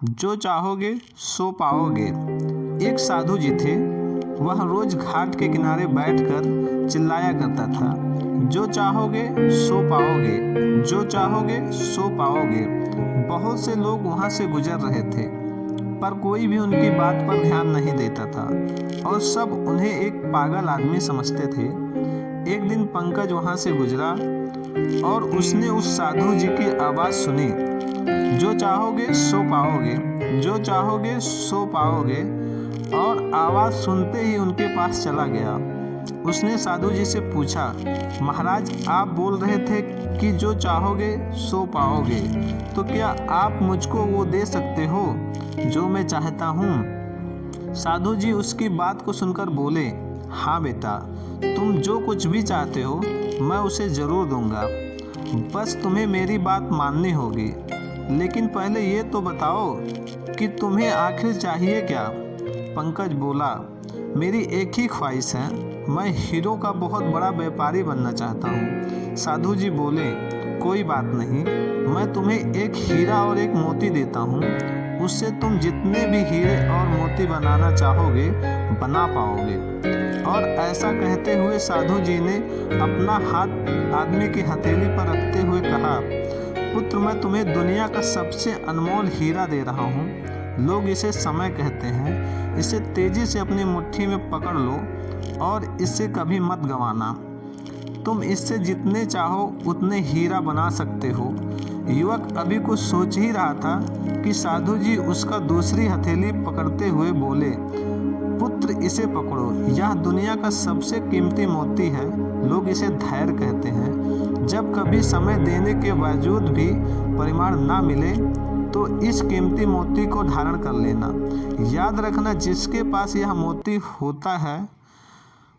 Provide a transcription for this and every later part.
जो चाहोगे सो पाओगे। एक साधु जी थे, वह रोज घाट के किनारे बैठकर चिल्लाया करता था, जो चाहोगे सो पाओगे, जो चाहोगे सो पाओगे। बहुत से लोग वहां से गुजर रहे थे, पर कोई भी उनकी बात पर ध्यान नहीं देता था और सब उन्हें एक पागल आदमी समझते थे। एक दिन पंकज वहां से गुजरा और उसने उस साधु जी की आवाज़ सुनी, जो चाहोगे सो पाओगे, जो चाहोगे सो पाओगे। और आवाज़ सुनते ही उनके पास चला गया। उसने साधु जी से पूछा, महाराज आप बोल रहे थे कि जो चाहोगे सो पाओगे, तो क्या आप मुझको वो दे सकते हो जो मैं चाहता हूँ? साधु जी उसकी बात को सुनकर बोले, हाँ बेटा, तुम जो कुछ भी चाहते हो मैं उसे ज़रूर दूंगा, बस तुम्हें मेरी बात माननी होगी। लेकिन पहले ये तो बताओ कि तुम्हें आखिर चाहिए क्या? पंकज बोला, मेरी एक ही ख्वाहिश है, मैं हीरो का बहुत बड़ा व्यापारी बनना चाहता हूँ। साधु जी बोले, कोई बात नहीं, मैं तुम्हें एक हीरा और एक मोती देता हूँ, उससे तुम जितने भी हीरे और मोती बनाना चाहोगे बना पाओगे। और ऐसा कहते हुए साधु जी ने अपना हाथ आदमी की हथेली पर रखते हुए कहा, पुत्र मैं तुम्हें दुनिया का सबसे अनमोल हीरा दे रहा हूँ। लोग इसे समय कहते हैं। इसे तेजी से अपनी मुट्ठी में पकड़ लो और इससे कभी मत गंवाना। तुम इससे जितने चाहो उतने हीरा बना सकते हो। युवक अभी कुछ सोच ही रहा था कि साधु जी उसका दूसरी हथेली पकड़ते हुए बोले, पुत्र इसे पकड़ो, यह दुनिया का सबसे कीमती मोती है। लोग इसे धैर्य कहते हैं। जब कभी समय देने के बावजूद भी परिमाण ना मिले तो इस कीमती मोती को धारण कर लेना। याद रखना, जिसके पास यह मोती होता है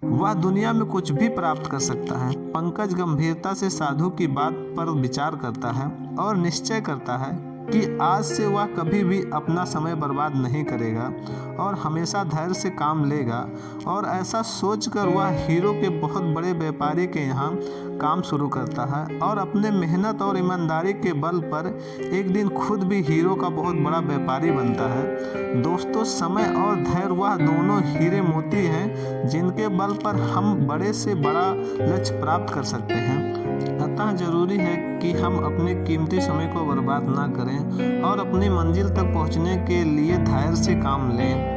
वह दुनिया में कुछ भी प्राप्त कर सकता है। पंकज गंभीरता से साधु की बात पर विचार करता है और निश्चय करता है कि आज से वह कभी भी अपना समय बर्बाद नहीं करेगा और हमेशा धैर्य से काम लेगा। और ऐसा सोचकर वह हीरो के बहुत बड़े व्यापारी के यहाँ काम शुरू करता है और अपने मेहनत और ईमानदारी के बल पर एक दिन खुद भी हीरो का बहुत बड़ा व्यापारी बनता है। दोस्तों, समय और धैर्य वह दोनों हीरे मोती हैं जिनके बल पर हम बड़े से बड़ा लक्ष्य प्राप्त कर सकते हैं। अतः जरूरी है कि हम अपने कीमती समय को बर्बाद ना करें और अपनी मंजिल तक पहुंचने के लिए धैर्य से काम लें।